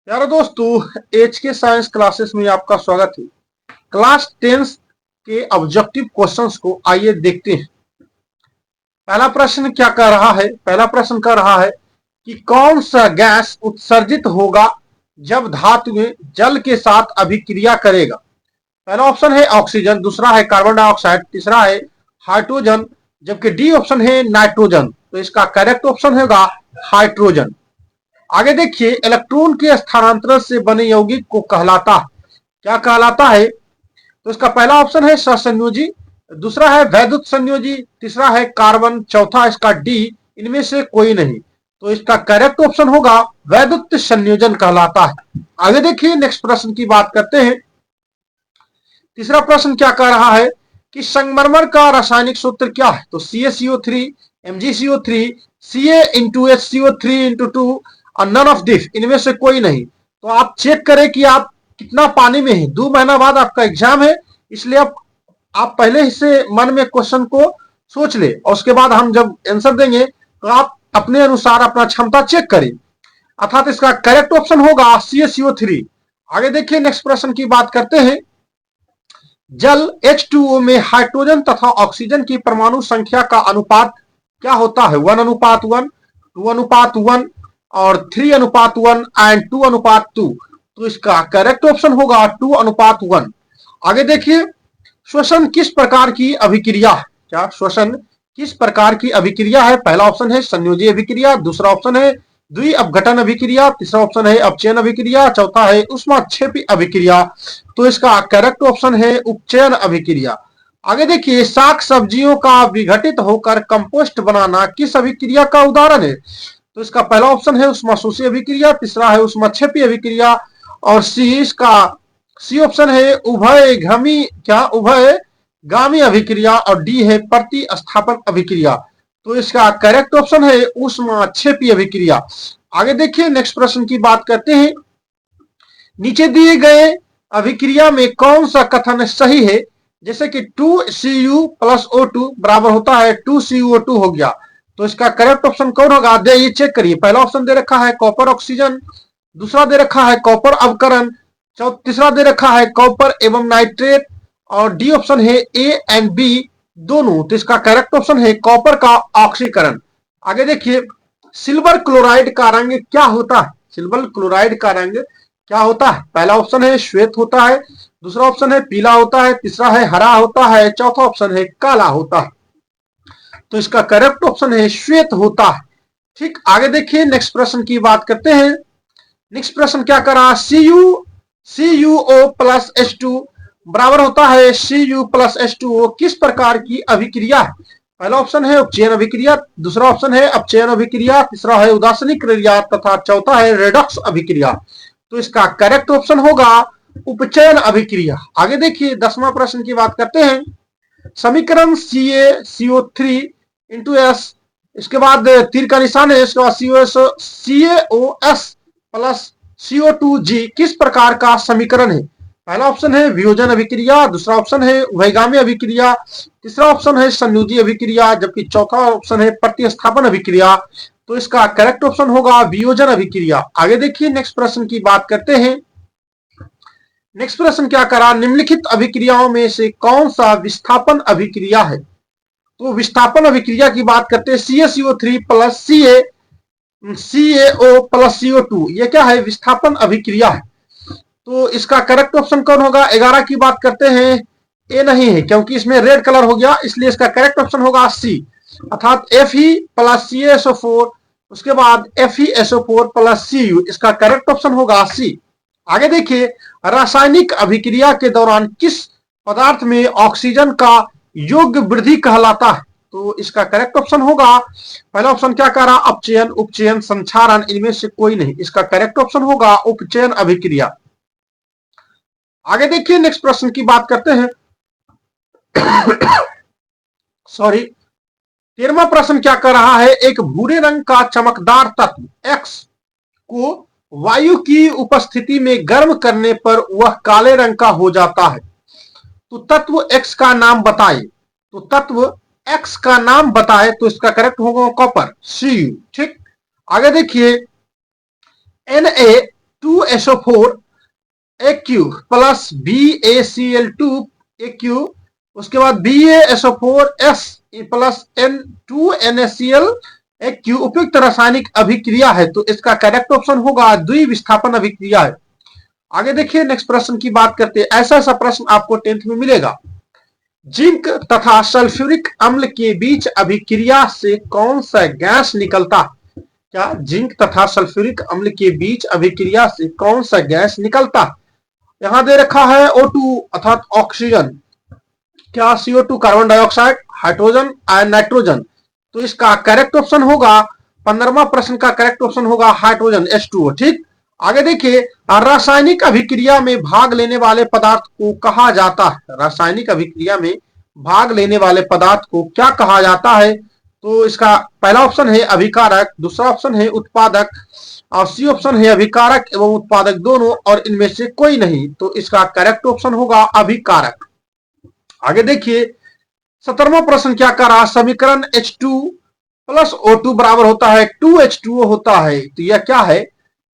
प्यारे दोस्तों, एच के साइंस क्लासेस में आपका स्वागत है। क्लास 10 के ऑब्जेक्टिव क्वेश्चंस को आइए देखते हैं। पहला प्रश्न क्या कह रहा है? पहला प्रश्न कह रहा है कि कौन सा गैस उत्सर्जित होगा जब धातु में जल के साथ अभिक्रिया करेगा। पहला ऑप्शन है ऑक्सीजन, दूसरा है कार्बन डाइऑक्साइड, तीसरा है हाइड्रोजन, जबकि डी ऑप्शन है नाइट्रोजन। तो इसका करेक्ट ऑप्शन होगा हाइड्रोजन। आगे देखिए, इलेक्ट्रॉन के स्थानांतरण से बने यौगिक को कहलाता है, क्या कहलाता है? तो इसका पहला ऑप्शन है सहसंयोजी, दूसरा है वैद्युत संयोजी, तीसरा है कार्बन, चौथा इसका डी, इनमें से कोई नहीं। तो इसका करेक्ट ऑप्शन होगा वैद्युत संयोजन कहलाता है। आगे देखिए, नेक्स्ट प्रश्न की बात करते हैं। तीसरा प्रश्न क्या कह रहा है कि संगमरमर का रासायनिक सूत्र क्या है? तो CaCO3, MgCO3, Ca*H2O3*2 और नन ऑफ दिस, इनमें से कोई नहीं। तो आप चेक करें कि आप कितना पानी में है। 2 महीना बाद आपका एग्जाम है, इसलिए आप पहले से मन में क्वेश्चन को सोच ले और उसके बाद हम जब आंसर देंगे तो आप अपने अनुसार अपना क्षमता चेक करें। अर्थात इसका करेक्ट ऑप्शन होगा CaCO3। आगे देखिए, नेक्स्ट प्रश्न की बात करते हैं। जल H2O में हाइड्रोजन तथा ऑक्सीजन की परमाणु संख्या का अनुपात क्या होता है? 1:1, 2:1 और 3:1 एंड 2:2। तो इसका करेक्ट ऑप्शन होगा 2:1। आगे देखिए, श्वसन किस प्रकार की अभिक्रिया है? क्या श्वसन किस प्रकार की अभिक्रिया है? पहला ऑप्शन है संयोजी अभिक्रिया, दूसरा ऑप्शन है द्विअपघटन अभिक्रिया, तीसरा ऑप्शन है अपचयन अभिक्रिया, चौथा है ऊष्माक्षेपी अभिक्रिया। तो इसका करेक्ट ऑप्शन है उपचयन अभिक्रिया। आगे देखिए, साग सब्जियों का विघटित होकर कंपोस्ट बनाना किस अभिक्रिया का उदाहरण है? तो इसका पहला ऑप्शन है ऊष्माशोषी अभिक्रिया, तीसरा है ऊष्माक्षेपी अभिक्रिया और सी ऑप्शन है उभय गामी अभिक्रिया और डी है प्रतिस्थापन अभिक्रिया। तो इसका करेक्ट ऑप्शन है ऊष्माक्षेपी अभिक्रिया। आगे देखिए, नेक्स्ट प्रश्न की बात करते हैं। नीचे दिए गए अभिक्रिया में कौन सा कथन सही है? जैसे कि 2Cu प्लस O2 बराबर होता है 2CuO2 हो गया। तो इसका करेक्ट ऑप्शन कौन होगा? दे ये चेक करिए। पहला ऑप्शन दे रखा है कॉपर ऑक्सीजन, दूसरा दे रखा है कॉपर अवकरण, तीसरा दे रखा है कॉपर एवं नाइट्रेट और डी ऑप्शन है ए एंड बी दोनों। तो इसका करेक्ट ऑप्शन है कॉपर का ऑक्सीकरण। आगे देखिए, सिल्वर क्लोराइड का रंग क्या होता है? सिल्वर क्लोराइड का रंग क्या होता है? पहला ऑप्शन है श्वेत होता है, दूसरा ऑप्शन है पीला होता है, तीसरा है हरा होता है, चौथा ऑप्शन है काला होता है। तो इसका करेक्ट ऑप्शन है श्वेत होता है। ठीक, आगे देखिए, नेक्स्ट प्रश्न की बात करते हैं। नेक्स्ट प्रश्न क्या कर रहा? CuO प्लस H2 बराबर होता है Cu प्लस H2O किस प्रकार की अभिक्रिया है? पहला ऑप्शन है उपचयन अभिक्रिया, दूसरा ऑप्शन है अपचयन अभिक्रिया, तीसरा है उदासीन क्रिया तथा चौथा है रेडॉक्स अभिक्रिया। तो इसका करेक्ट ऑप्शन होगा उपचयन अभिक्रिया। आगे देखिए, 10वां प्रश्न की बात करते हैं। समीकरण CaCO3 इंटू एस, इसके बाद तीर का निशान है, इसके बाद CaOS प्लस CO2G किस प्रकार का समीकरण है? पहला ऑप्शन है वियोजन अभिक्रिया, दूसरा ऑप्शन है उभयगामी अभिक्रिया, तीसरा ऑप्शन है संयोजी अभिक्रिया, जबकि चौथा ऑप्शन है प्रतिस्थापन अभिक्रिया। तो इसका करेक्ट ऑप्शन होगा वियोजन अभिक्रिया। आगे देखिए, नेक्स्ट प्रश्न की बात करते हैं। नेक्स्ट प्रश्न क्या करा? निम्नलिखित अभिक्रियाओं में से कौन सा विस्थापन अभिक्रिया है? तो विस्थापन अभिक्रिया की बात करते हैं। CaCO3 plus CaO plus CO2, ये क्या है? विस्थापन अभिक्रिया है। तो इसका करेक्ट ऑप्शन कौन होगा? 11 की बात करते हैं। ए नहीं है क्योंकि इसमें रेड कलर हो गया, इसलिए इसका करेक्ट ऑप्शन होगा सी, अर्थात Fe प्लस CaSO4, उसके बाद FeSO4 प्लस Cu, इसका करेक्ट ऑप्शन होगा सी। आगे देखिए, रासायनिक अभिक्रिया के दौरान किस पदार्थ में ऑक्सीजन का योग्य वृद्धि कहलाता है? तो इसका करेक्ट ऑप्शन होगा, पहला ऑप्शन क्या कह रहा? अपचयन, उपचयन, संक्षारण, इनमें से कोई नहीं। इसका करेक्ट ऑप्शन होगा उपचयन अभिक्रिया। आगे देखिए, नेक्स्ट प्रश्न की बात करते हैं। सॉरी, 13वां प्रश्न क्या कर रहा है? एक भूरे रंग का चमकदार तत्व X को वायु की उपस्थिति में गर्म करने पर वह काले रंग का हो जाता है। तो तत्व X का नाम बताए। तो तत्व X का नाम बताए, तो इसका करेक्ट होगा कॉपर, Cu। ठीक, आगे देखिए, Na 2SO4 AQ plus BaCl2 AQ, उसके बाद BaSO4S प्लस N2NaCl AQ उपयुक्त रासायनिक अभिक्रिया है, तो इसका करेक्ट ऑप्शन होगा द्विविस्थापन अभिक्रिया है। आगे देखिए नेक्स्ट प्रश्न की बात करते हैं। ऐसा ऐसा प्रश्न आपको 10th में मिलेगा। जिंक तथा सल्फ्यूरिक अम्ल के बीच अभिक्रिया से कौन सा गैस निकलता? क्या जिंक तथा सल्फ्यूरिक अम्ल के बीच अभिक्रिया से कौन सा गैस निकलता? यहां दे रखा है O2 अर्थात ऑक्सीजन, क्या CO2 कार्बन डाइऑक्साइड, हाइड्रोजन और नाइट्रोजन, तो इसका करेक्ट ऑप्शन होगा 15वां प्रश्न का करेक्ट ऑप्शन होगा हाइड्रोजन H2O। ठीक, आगे देखिए रासायनिक अभिक्रिया में भाग लेने वाले पदार्थ को कहा जाता है? रासायनिक अभिक्रिया में भाग लेने वाले पदार्थ को क्या कहा जाता है? तो इसका पहला ऑप्शन है अभिकारक, दूसरा ऑप्शन है उत्पादक और सी ऑप्शन है अभिकारक एवं उत्पादक दोनों और इनमें से कोई नहीं, तो इसका करेक्ट ऑप्शन होगा अभिकारक। आगे देखिए 17वां प्रश्न क्या कर रहा? समीकरण H2 प्लस O2 बराबर होता है 2H2O होता है, तो यह क्या है?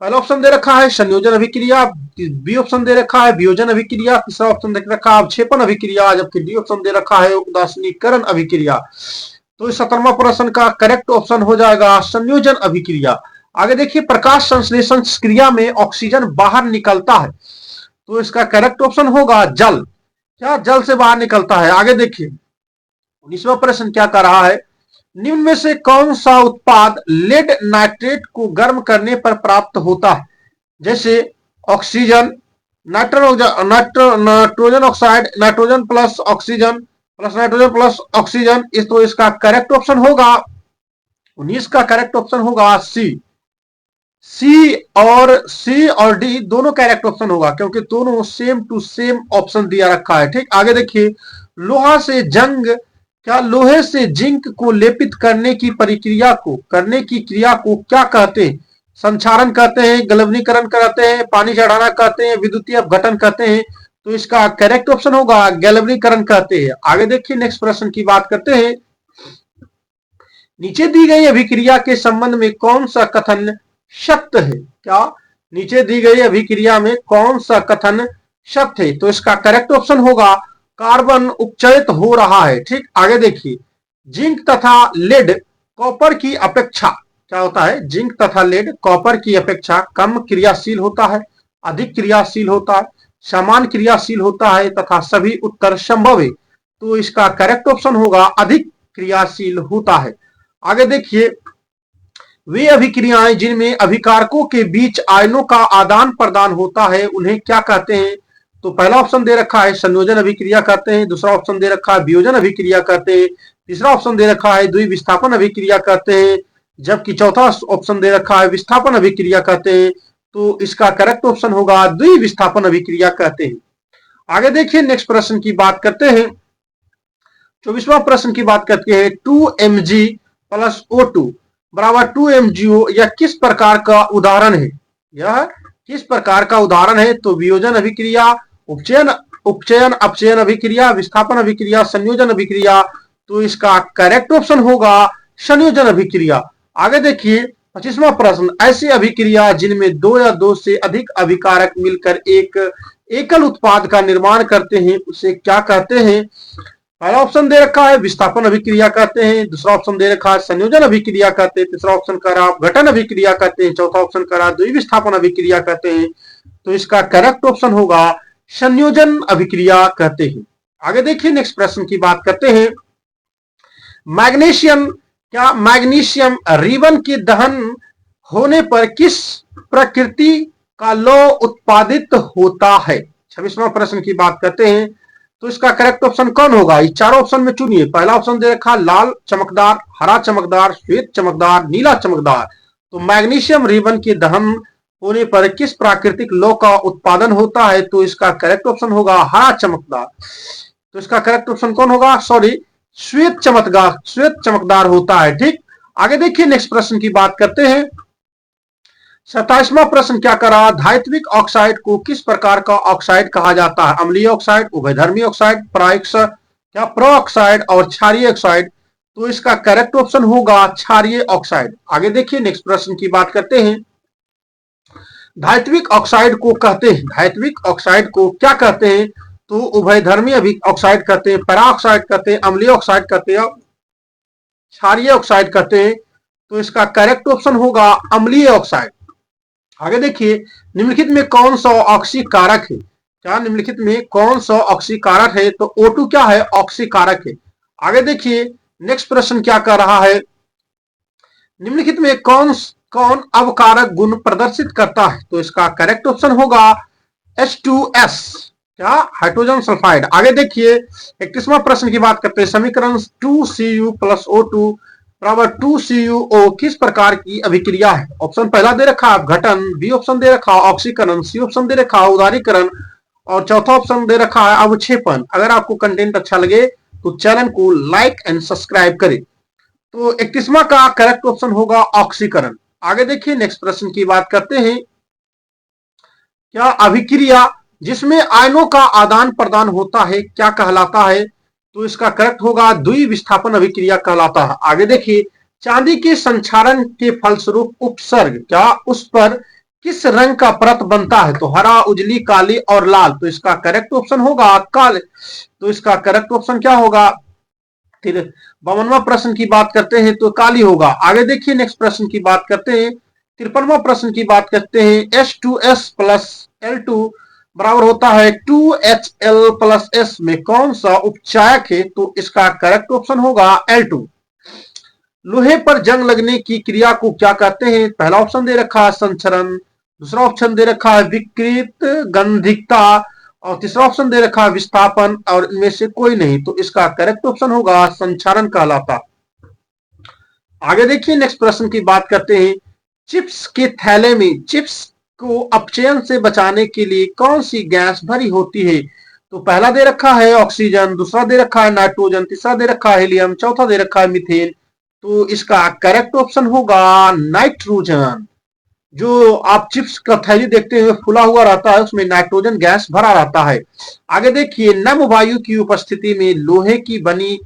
पहला ऑप्शन दे रखा है संयोजन अभिक्रिया, बी ऑप्शन दे रखा है वियोजन अभिक्रिया, तीसरा ऑप्शन दे रखा है अवक्षेपण अभिक्रिया, जबकि डी ऑप्शन दे रखा है उदासीनीकरण अभिक्रिया। तो इस 17वां प्रश्न का करेक्ट ऑप्शन हो जाएगा संयोजन अभिक्रिया। आगे देखिए प्रकाश संश्लेषण क्रिया में ऑक्सीजन बाहर निकलता है, तो इसका करेक्ट ऑप्शन होगा जल, क्या जल से बाहर निकलता है। आगे देखिए 19वां प्रश्न क्या कर रहा है? निम्न में से कौन सा उत्पाद लेड नाइट्रेट को गर्म करने पर प्राप्त होता है? जैसे oxygen, nitrogen oxide, nitrogen plus oxygen plus nitrogen plus oxygen, इस तो इसका करेक्ट ऑप्शन होगा 19 का करेक्ट ऑप्शन होगा सी और डी दोनों करेक्ट ऑप्शन होगा, क्योंकि दोनों सेम टू सेम ऑप्शन दिया रखा है। ठीक, आगे देखिए लोहा से जंग, क्या लोहे से जिंक को लेपित करने की प्रक्रिया को क्रिया को क्या कहते हैं? संक्षारण कहते हैं, गलवनीकरण कहते हैं, पानी चढ़ाना कहते हैं, विद्युतीय अपघटन कहते हैं, तो इसका करेक्ट ऑप्शन होगा गलवनीकरण कहते हैं। आगे देखिए नेक्स्ट प्रश्न की बात करते हैं। नीचे दी गई अभिक्रिया के संबंध में कौन सा कथन सत्य है? क्या नीचे दी गई अभिक्रिया में कौन सा कथन सत्य है? तो इसका करेक्ट ऑप्शन होगा कार्बन उपचयित हो रहा है। ठीक, आगे देखिए जिंक तथा लेड कॉपर की अपेक्षा क्या होता है? जिंक तथा लेड कॉपर की अपेक्षा कम क्रियाशील होता है, अधिक क्रियाशील होता है, समान क्रियाशील होता है तथा सभी उत्तर संभव है, तो इसका करेक्ट ऑप्शन होगा अधिक क्रियाशील होता है। आगे देखिए वे अभिक्रियाएं जिनमें अभिकारकों के बीच आयनों का आदान प्रदान होता है उन्हें क्या कहते हैं? तो पहला ऑप्शन दे रखा है संयोजन अभिक्रिया कहते हैं, दूसरा ऑप्शन दे रखा है वियोजन अभिक्रिया कहते हैं, तीसरा ऑप्शन दे रखा है द्विविस्थापन अभिक्रिया कहते हैं, जबकि चौथा ऑप्शन दे रखा है विस्थापन अभिक्रिया कहते हैं, तो इसका करेक्ट ऑप्शन होगा द्विविस्थापन अभिक्रिया कहते हैं। आगे देखिए नेक्स्ट प्रश्न की बात करते हैं। 24वां प्रश्न की बात करते हैं 2Mg प्लस O2 बराबर 2MgO, यह किस प्रकार का उदाहरण है? यह किस प्रकार का उदाहरण है? तो वियोजन अभिक्रिया, उपचयन अपचयन अभिक्रिया, विस्थापन अभिक्रिया, संयोजन अभिक्रिया, तो इसका करेक्ट ऑप्शन होगा संयोजन अभिक्रिया। आगे देखिए 25वां प्रश्न ऐसी अभिक्रिया जिनमें दो या दो से अधिक अभिकारक मिलकर एक एकल उत्पाद का निर्माण करते हैं उसे क्या कहते हैं? पहला ऑप्शन दे रखा है विस्थापन अभिक्रिया कहते हैं, दूसरा ऑप्शन दे रखा है संयोजन अभिक्रिया कहते हैं, तीसरा ऑप्शन कह रहा अपघटन अभिक्रिया कहते हैं, चौथा ऑप्शन कह रहा द्विविस्थापन अभिक्रिया कहते हैं, तो इसका करेक्ट ऑप्शन होगा संयोजन अभिक्रिया कहते हैं। आगे देखिए नेक्स्ट प्रश्न की बात करते हैं। मैग्नीशियम, क्या मैग्नीशियम रिबन के दहन होने पर किस प्रकृति का लौह उत्पादित होता है? 26वां प्रश्न की बात करते हैं, तो इसका करेक्ट ऑप्शन कौन होगा? इस चारों ऑप्शन में चुनिए। पहला ऑप्शन दे रखा लाल चमकदार, हरा चमकदार, श्वेत चमकदार, नीला चमकदार, तो मैग्नीशियम रिबन के दहन होने पर किस प्राकृतिक लौह का उत्पादन होता है? तो इसका करेक्ट ऑप्शन होगा हरा चमकदार, तो इसका करेक्ट ऑप्शन कौन होगा? सॉरी श्वेत चमकदार होता है। ठीक, आगे देखिए नेक्स्ट प्रश्न की बात करते हैं। 27वां प्रश्न क्या करा? धात्विक ऑक्साइड को किस प्रकार का ऑक्साइड कहा जाता है? अम्लीय ऑक्साइड, उभयधर्मी ऑक्साइड, क्या प्रोऑक्साइड और क्षारीय ऑक्साइड, तो इसका करेक्ट ऑप्शन होगा क्षारीय ऑक्साइड। आगे देखिए नेक्स्ट प्रश्न की बात करते हैं। धात्विक ऑक्साइड को कहते हैं, धात्विक ऑक्साइड को क्या कहते हैं? तो उभयधर्मी ऑक्साइड कहते हैं, पैरा ऑक्साइड कहते हैं, अम्लीय ऑक्साइड कहते हैं, क्षारीय ऑक्साइड कहते हैं। तो इसका करेक्ट ऑप्शन होगा अम्लीय ऑक्साइड। आगे देखिए, निम्नलिखित में कौन सा ऑक्सीकारक है? क्या निम्नलिखित में कौन सा ऑक्सीकारक है? तो O2 क्या है? ऑक्सीकारक है। आगे देखिए, नेक्स्ट प्रश्न क्या कर रहा है, निम्नलिखित में कौन कौन अवकारक गुण प्रदर्शित करता है? तो इसका करेक्ट ऑप्शन होगा H2S, क्या? Hydrogen sulphide. आगे देखिए, 31वां प्रश्न की बात करते हैं, समीकरण 2Cu प्लस O2 बराबर 2CuO किस प्रकार की अभिक्रिया है? ऑप्शन पहला दे रखा है अपघटन, बी ऑप्शन दे रखा है ऑक्सीकरण, सी ऑप्शन दे रखा है उदारीकरण और चौथा ऑप्शन दे रखा है अवक्षेपण। अगर आपको कंटेंट अच्छा लगे तो चैनल को लाइक एंड सब्सक्राइब करें। तो 31वां का करेक्ट ऑप्शन होगा ऑक्सीकरण। आगे देखिए, नेक्स्ट प्रश्न की बात करते हैं, क्या अभिक्रिया जिसमें आयनों का आदान प्रदान होता है क्या कहलाता है? तो इसका करेक्ट होगा द्विविस्थापन अभिक्रिया कहलाता है। आगे देखिए, चांदी के संक्षारण के फलस्वरूप उपसर्ग, क्या उस पर किस रंग का परत बनता है? तो हरा, उजली, काली और लाल। तो इसका करेक्ट ऑप्शन होगा काले। तो इसका करेक्ट ऑप्शन क्या होगा? फिर 52वां प्रश्न की बात करते हैं तो काली होगा। आगे देखिए, नेक्स्ट प्रश्न की बात करते हैं, 53वां प्रश्न की बात करते हैं, H2S प्लस L2 बराबर होता है 2HL प्लस S में कौन सा उपचायक है? तो इसका करेक्ट ऑप्शन होगा L2। लोहे पर जंग लगने की क्रिया को क्या कहते हैं? पहला ऑप्शन दे रखा है संचरण, दूसरा ऑप्शन दे रखा है विकृत गंधिकता और तीसरा ऑप्शन दे रखा है विस्थापन और इनमें से कोई नहीं। तो इसका करेक्ट ऑप्शन होगा संचारण कहलाता। आगे देखिए, नेक्स्ट प्रश्न की बात करते हैं, चिप्स के थैले में चिप्स को अपचयन से बचाने के लिए कौन सी गैस भरी होती है? तो पहला दे रखा है ऑक्सीजन, दूसरा दे रखा है नाइट्रोजन, तीसरा दे रखा है हीलियम, चौथा दे रखा है मीथेन। तो इसका करेक्ट ऑप्शन होगा नाइट्रोजन। जो आप चिप्स का थैली देखते हुए फुला हुआ रहता है उसमें नाइट्रोजन गैस भरा रहता है। आगे देखिए, नम वायु की उपस्थिति में लोहे की बनी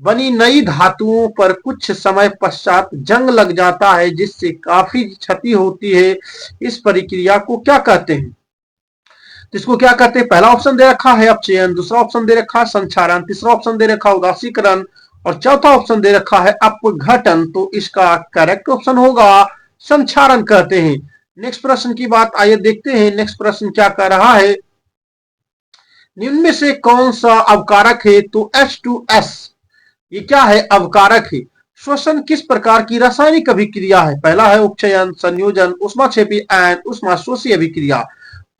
बनी नई धातुओं पर कुछ समय पश्चात जंग लग जाता है जिससे काफी क्षति होती है। इस प्रक्रिया को क्या कहते हैं? तो इसको क्या कहते हैं? पहला ऑप्शन दे रखा है अपचयन, दूसरा ऑप्शन दे रखा है संक्षारण, तीसरा ऑप्शन दे रखा है उदासीकरण और चौथा ऑप्शन दे रखा है अपघटन। तो इसका करेक्ट ऑप्शन होगा संक्षारण कहते हैं। नेक्स्ट प्रश्न की बात आइए देखते हैं, नेक्स्ट प्रश्न क्या कह रहा है, निम्न में से कौन सा अवकारक है? तो H2S ये क्या है? अवकारक है। श्वसन किस प्रकार की रासायनिक अभिक्रिया है? पहला है उपचयन, संयोजन, ऊष्माक्षेपी एंड ऊष्माशोषी अभिक्रिया।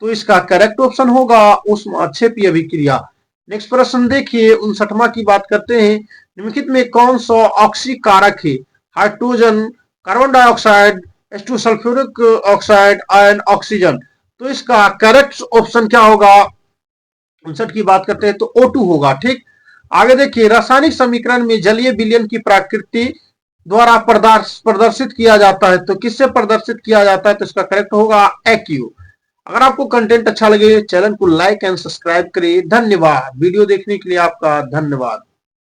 तो इसका करेक्ट ऑप्शन होगा ऊष्माक्षेपी अभिक्रिया। नेक्स्ट प्रश्न देखिए, 59वां की बात करते हैं, निम्नलिखित में कौन सा ऑक्सीकारक है? Hydrogen, carbon dioxide, H2 sulphuric oxide and oxygen. तो इसका करेक्ट ऑप्शन क्या होगा? 59 की बात करते हैं तो O2 होगा। ठीक, आगे देखिए, रासायनिक समीकरण में जलीय विलयन की प्रकृति द्वारा प्रदर्शित किया जाता है। तो किससे प्रदर्शित किया जाता है? तो इसका करेक्ट होगा AQ। अगर आपको कंटेंट अच्छा लगे चैनल को लाइक एंड सब्सक्राइब करिए। धन्यवाद। वीडियो देखने के लिए आपका धन्यवाद।